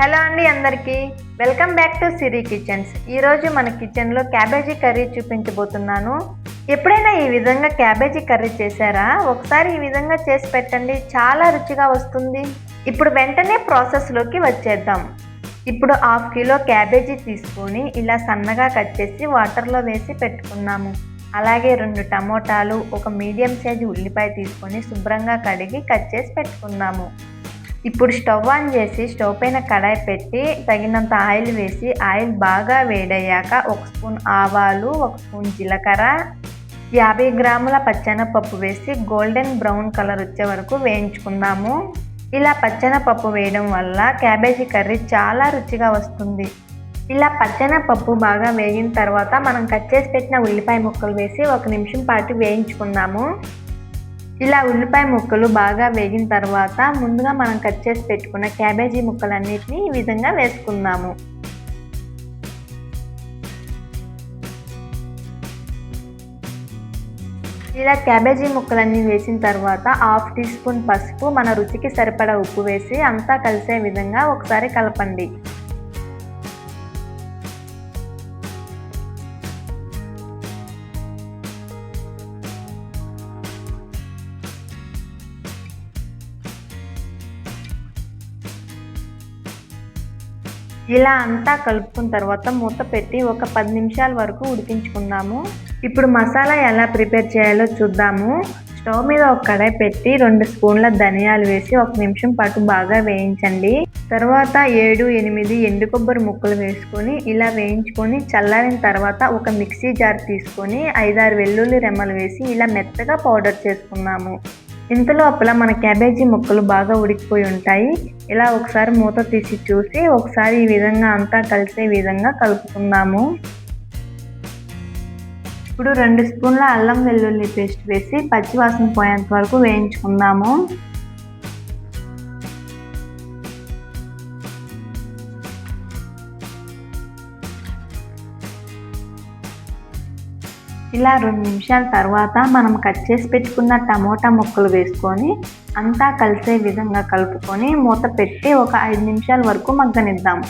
Hello అండి అందరికీ welcome back to Siri kitchens. ఈరోజు మన కిచెన్లో క్యాబేజీ కర్రీ చూపించబోతున్నాను. ఎప్పుడైనా ఈ విధంగా క్యాబేజీ కర్రీ చేశారా? ఒకసారి ఈ విధంగా చేసి పెట్టండి, చాలా రుచిగా వస్తుంది. ఇప్పుడు వెంటనే ప్రాసెస్లోకి వచ్చేద్దాం. ఇప్పుడు 1/2 కిలో క్యాబేజీ తీసుకొని ఇలా సన్నగా కట్ చేసి వాటర్లో వేసి పెట్టుకున్నాము. అలాగే 2 టమోటాలు, ఒక మీడియం సైజు ఉల్లిపాయ తీసుకొని శుభ్రంగా కడిగి కట్ చేసి పెట్టుకున్నాము. ఇప్పుడు స్టవ్ ఆన్ చేసి స్టవ్ పైన కడాయి పెట్టి తగినంత ఆయిల్ వేసి ఆయిల్ బాగా వేడయ్యాక 1 స్పూన్ ఆవాలు, 1 స్పూన్ జీలకర్ర, 50 గ్రాముల పచ్చెనపప్పు వేసి గోల్డెన్ బ్రౌన్ కలర్ వచ్చే వరకు వేయించుకుందాము. ఇలా పచ్చెనపప్పు వేయడం వల్ల క్యాబేజీ కర్రీ చాలా రుచిగా వస్తుంది. ఇలా పచ్చెనపప్పు బాగా వేగిన తర్వాత మనం కట్ చేసి పెట్టిన ఉల్లిపాయ ముక్కలు వేసి 1 నిమిషం పాటు వేయించుకుందాము. ఇలా ఉల్లిపాయ ముక్కలు బాగా వేగిన తర్వాత ముందుగా మనం కట్ చేసి పెట్టుకున్న క్యాబేజీ ముక్కలన్నిటిని ఈ విధంగా వేసుకుందాము. ఇలా క్యాబేజీ ముక్కలన్నీ వేసిన తర్వాత 1/2 టీ స్పూన్ పసుపు, మన రుచికి సరిపడా ఉప్పు వేసి అంతా కలిసే విధంగా ఒకసారి కలపండి. ఇలా అంతా కలుపుకున్న తర్వాత మూత పెట్టి ఒక 10 నిమిషాల వరకు ఉడికించుకుందాము. ఇప్పుడు మసాలా ఎలా ప్రిపేర్ చేయాలో చూద్దాము. స్టవ్ మీద ఒక కడాయి పెట్టి 2 స్పూన్ల ధనియాలు వేసి 1 నిమిషం పాటు బాగా వేయించండి. తర్వాత 7-8 ఎండు కొబ్బరి ముక్కలు వేసుకొని ఇలా వేయించుకొని చల్లారిన తర్వాత ఒక మిక్సీ జార్ తీసుకొని 5-6 వెల్లుల్లి రెమ్మలు వేసి ఇలా మెత్తగా పౌడర్ చేసుకున్నాము. ఇంతలోపల మన క్యాబేజీ ముక్కలు బాగా ఉడికిపోయి ఉంటాయి. ఇలా ఒకసారి మూత తీసి చూసి ఒకసారి ఈ విధంగా అంతా కలిసే విధంగా కలుపుకుందాము. ఇప్పుడు 2 స్పూన్ల అల్లం వెల్లుల్లి పేస్ట్ వేసి పచ్చివాసన పోయేంత వరకు వేయించుకుందాము. ఇలా 2 నిమిషాల తర్వాత మనం కట్ చేసి పెట్టుకున్న టమోటా ముక్కలు వేసుకొని అంతా కలిసే విధంగా కలుపుకొని మూత పెట్టి ఒక 5 నిమిషాల వరకు మగ్గనిద్దాం.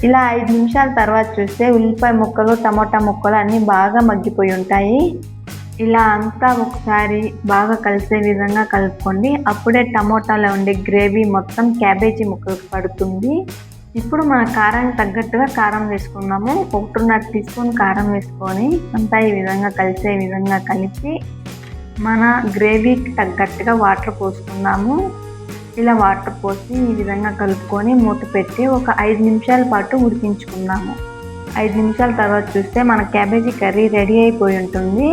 ఇలా 5 నిమిషాల తర్వాత చూస్తే ఉల్లిపాయ ముక్కలు, టమోటా ముక్కలు అన్నీ బాగా మగ్గిపోయి ఉంటాయి. ఇలా అంతా ఒకసారి బాగా కలిసే విధంగా కలుపుకోండి. అప్పుడే టమోటాలో ఉండే గ్రేవీ మొత్తం క్యాబేజీ ముక్కలకు పడుతుంది. ఇప్పుడు మన కారానికి తగ్గట్టుగా కారం వేసుకుందాము. 1.5 టీ స్పూన్ కారం వేసుకొని అంతా ఈ విధంగా కలిసే విధంగా కలిపి మన గ్రేవీకి తగ్గట్టుగా వాటర్ పోసుకుందాము. ఇలా వాటర్ పోసి ఈ విధంగా కలుపుకొని మూత పెట్టి ఒక 5 నిమిషాల పాటు ఉడికించుకుందాము. 5 నిమిషాల తర్వాత చూస్తే మన క్యాబేజీ కర్రీ రెడీ అయిపోయి ఉంటుంది.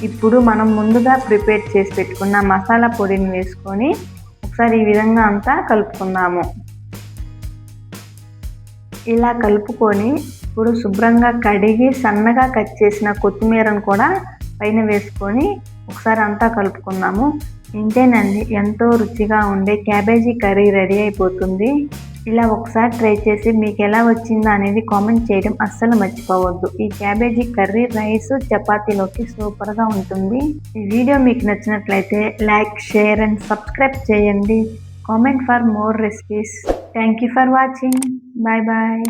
ఇప్పుడు మనం ముందుగా ప్రిపేర్ చేసి పెట్టుకున్న మసాలా పొడిని వేసుకొని ఒకసారి ఈ విధంగా అంతా కలుపుకుందాము. ఇలా కలుపుకొని ఇప్పుడు శుభ్రంగా కడిగి సన్నగా కట్ చేసిన కొత్తిమీరను కూడా పైన వేసుకొని ఒకసారి అంతా కలుపుకుందాము. ఇంతేనండి, ఎంతో రుచిగా ఉండే క్యాబేజీ కర్రీ రెడీ అయిపోతుంది. ఇలా ఒకసారి ట్రై చేసి మీకు ఎలా వచ్చిందో అనేది కామెంట్ చేయడం అస్సలు మర్చిపోవద్దు. ఈ క్యాబేజీ కర్రీ రైస్, చపాతీలోకి సూపర్గా ఉంటుంది. ఈ వీడియో మీకు నచ్చినట్లయితే లైక్, షేర్ అండ్ సబ్స్క్రైబ్ చేయండి. Comment for more recipes. Thank you for watching. Bye bye.